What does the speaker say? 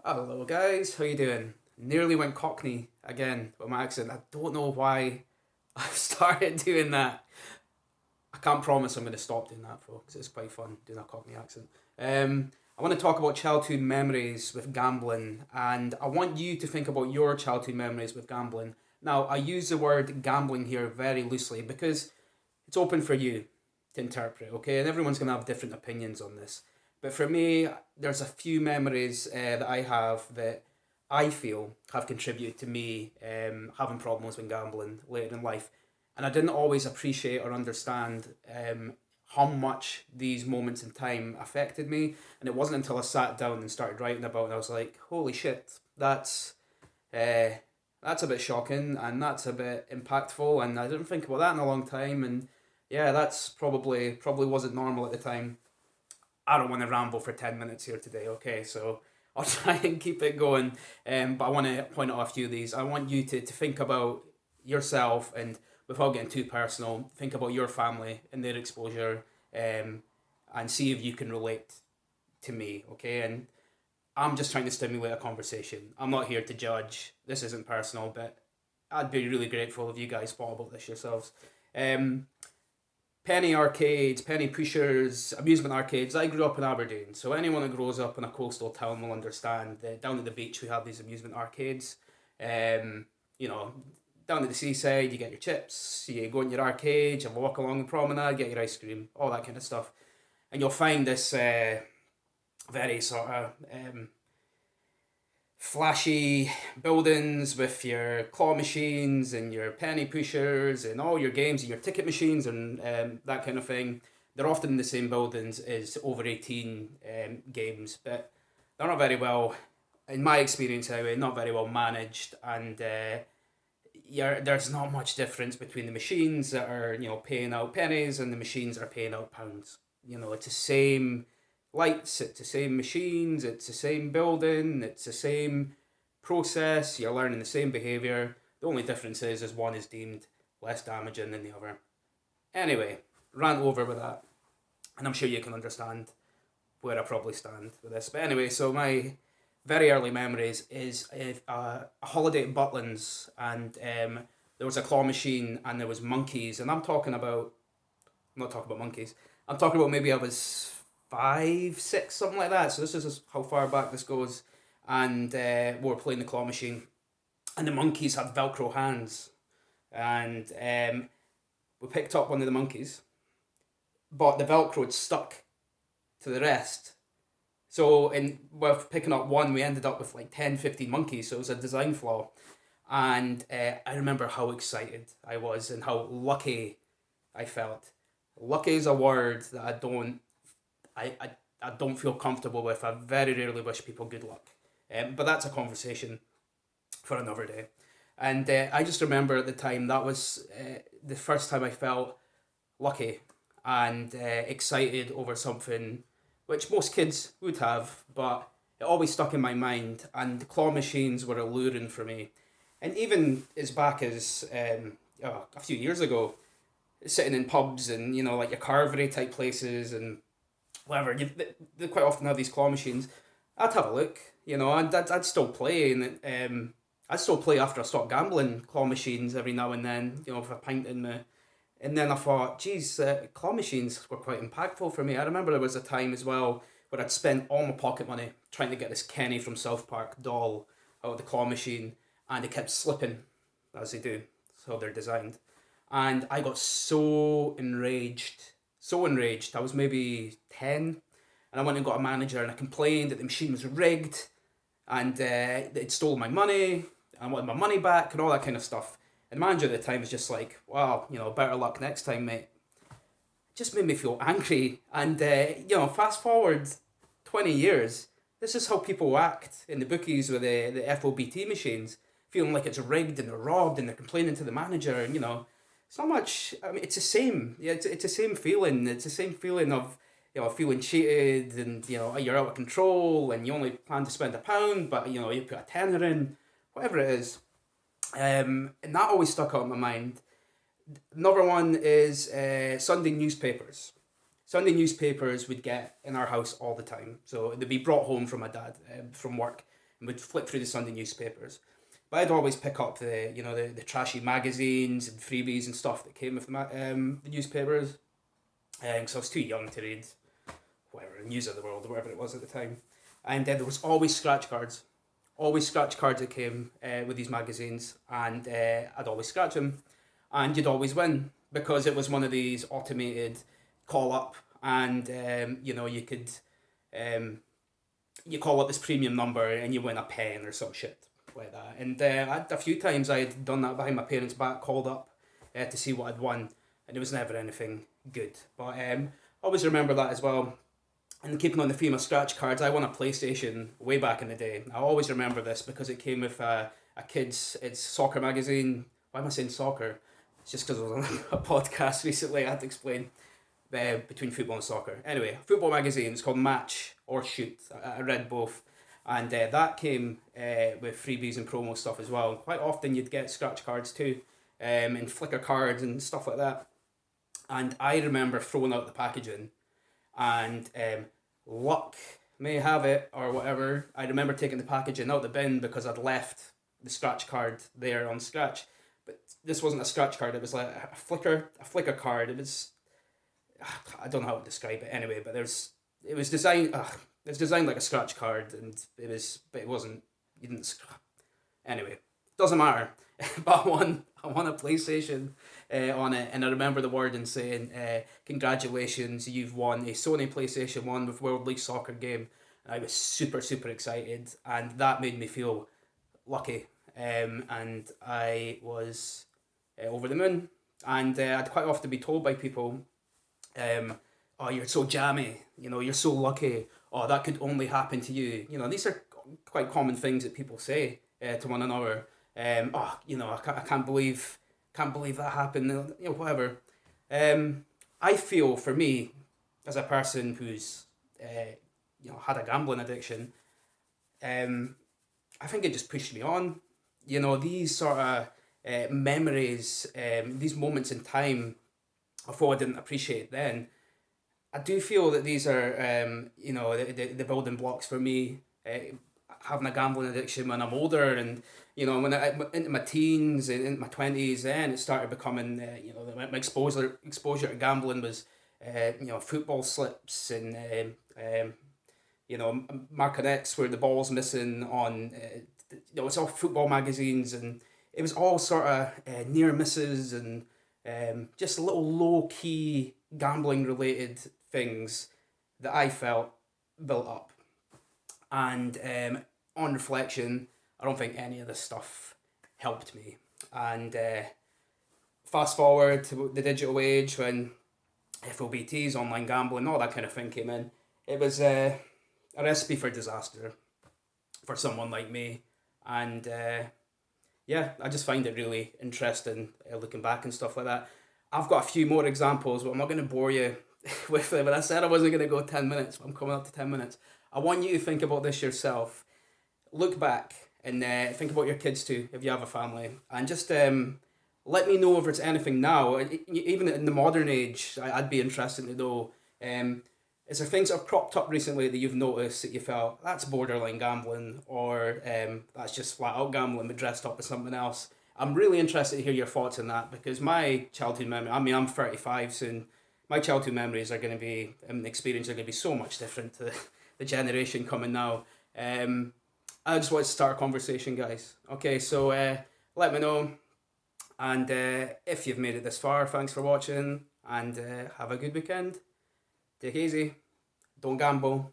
Hello guys, how you doing? Nearly went Cockney again with my accent. I don't know why I've started doing that. I can't promise I'm going to stop doing that, folks. It's quite fun doing a Cockney accent. I want to talk about childhood memories with gambling, and I want you to think about your childhood memories with gambling. Now, I use the word gambling here very loosely because it's open for you to interpret, okay? And everyone's going to have different opinions on this. But for me, there's a few memories that I have that I feel have contributed to me having problems with gambling later in life. And I didn't always appreciate or understand how much these moments in time affected me. And it wasn't until I sat down and started writing about it, and I was like, holy shit, uh, that's a bit shocking and that's a bit impactful. And I didn't think about that in a long time. And yeah, that's probably wasn't normal at the time. I don't want to ramble for 10 minutes here today, okay? So I'll try and keep it going. But I want to point out a few of these. I want you to think about yourself and without getting too personal, think about your family and their exposure and see if you can relate to me, okay? And I'm just trying to stimulate a conversation. I'm not here to judge. This isn't personal, but I'd be really grateful if you guys thought about this yourselves. Um, Penny arcades, penny pushers, amusement arcades. I grew up in Aberdeen, so anyone that grows up in a coastal town will understand that down at the beach we have these amusement arcades. Um, you know, down at the seaside you get your chips, you go in your arcade, you walk along the promenade, get your ice cream, all that kind of stuff. And you'll find this very sort of flashy buildings with your claw machines and your penny pushers and all your games and your ticket machines and that kind of thing. They're often in the same buildings as over 18 games, but they're not very well, in my experience anyway, not very well managed. And there's not much difference between the machines that are paying out pennies and the machines that are paying out pounds. It's the same lights, it's the same machines, it's the same building, it's the same process, you're learning the same behaviour. The only difference is one is deemed less damaging than the other. Anyway, rant over with that. And I'm sure you can understand where I probably stand with this. But anyway, so my very early memories is a holiday at Butlins, and there was a claw machine and there was monkeys. And I'm not talking about monkeys, I'm talking about maybe I was five, six, something like that. So this is how far back this goes. And we were playing the claw machine, and the monkeys had Velcro hands, and we picked up one of the monkeys, but the Velcro had stuck to the rest. So with picking up one, we ended up with like 10, 15 monkeys. So it was a design flaw. And I remember how excited I was and how lucky I felt. Lucky is a word that I don't feel comfortable with. I very rarely wish people good luck. But that's a conversation for another day. And I just remember at the time that was the first time I felt lucky and excited over something which most kids would have, but it always stuck in my mind. And claw machines were alluring for me. And even as back as a few years ago, sitting in pubs and like your carvery type places and whatever, they quite often have these claw machines. I'd have a look, and I'd still play, and I'd still play after I stopped gambling claw machines every now and then, with a pint in me. And then I thought, geez, claw machines were quite impactful for me. I remember there was a time as well where I'd spent all my pocket money trying to get this Kenny from South Park doll out of the claw machine, and it kept slipping, as they do. That's how they're designed. And I got so enraged. I was maybe 10, and I went and got a manager, and I complained that the machine was rigged, and it stole my money. I wanted my money back, and all that kind of stuff. And the manager at the time was just like, "Wow, better luck next time, mate." It just made me feel angry. And fast forward 20 years, this is how people act in the bookies with the FOBT machines, feeling like it's rigged and they're robbed, and they're complaining to the manager, and it's not much. I mean, it's the same. Yeah, it's the same feeling. It's the same feeling of feeling cheated, and you're out of control, and you only plan to spend £1, but you put a tenner in, whatever it is. And that always stuck out in my mind. Another one is Sunday newspapers. Sunday newspapers would get in our house all the time, so they'd be brought home from my dad from work, and would flip through the Sunday newspapers. But I'd always pick up the trashy magazines and freebies and stuff that came with the newspapers, because I was too young to read whatever, News of the World or whatever it was at the time. And there was always scratch cards that came with these magazines, and I'd always scratch them, and you'd always win because it was one of these automated call up, and you could you call up this premium number and you win a pen or some shit like that. And a few times I had done that behind my parents' back, called up to see what I'd won, and it was never anything good. But I always remember that as well. And keeping on the theme of scratch cards, I won a PlayStation way back in the day. I always remember this because it came with it's soccer magazine. Why am I saying soccer? It's just because I was on a podcast recently. I had to explain between football and soccer. Anyway, football magazine. It's called Match or Shoot. I read both. And that came with freebies and promo stuff as well. Quite often you'd get scratch cards too, and flicker cards and stuff like that. And I remember throwing out the packaging, and luck may have it or whatever, I remember taking the packaging out the bin because I'd left the scratch card there on scratch. But this wasn't a scratch card, it was like a flicker card. It was, I don't know how to describe it anyway, but it was designed like a scratch card, and but it wasn't, you didn't scratch. Anyway, doesn't matter. But I won a PlayStation on it, and I remember the wording saying, "Congratulations, you've won a Sony PlayStation 1 with World League Soccer game." And I was super excited, and that made me feel lucky, and I was over the moon. And I'd quite often be told by people, "Oh, you're so jammy, you're so lucky. Oh, that could only happen to you." These are quite common things that people say to one another. I can't believe that happened. Whatever. I feel, for me, as a person who's had a gambling addiction, I think it just pushed me on. These sort of memories, these moments in time of what I didn't appreciate then. I do feel that these are the building blocks for me having a gambling addiction when I'm older, and when I into my teens and into my 20s, then it started becoming my exposure to gambling was football slips and marconettes where the ball's missing on it's all football magazines, and it was all sort of near misses and just little low key gambling related things that I felt built up. And on reflection, I don't think any of this stuff helped me. And fast forward to the digital age when FOBTs, online gambling, all that kind of thing came in. It was a recipe for disaster for someone like me. And I just find it really interesting looking back and stuff like that. I've got a few more examples, but I'm not going to bore you with them. But I said I wasn't going to go 10 minutes, but I'm coming up to 10 minutes. I want you to think about this yourself. Look back and think about your kids too, if you have a family. And just let me know if there's anything now, even in the modern age, I'd be interested to know. Is there things that have cropped up recently that you've noticed that you felt, that's borderline gambling, or that's just flat out gambling but dressed up as something else? I'm really interested to hear your thoughts on that, because my childhood memory, I'm 35 soon, my childhood memories are going to be, and experiences are going to be so much different to the generation coming now. I just want to start a conversation, guys. Okay, so let me know. And if you've made it this far, thanks for watching, and have a good weekend. Take it easy. Don't gamble.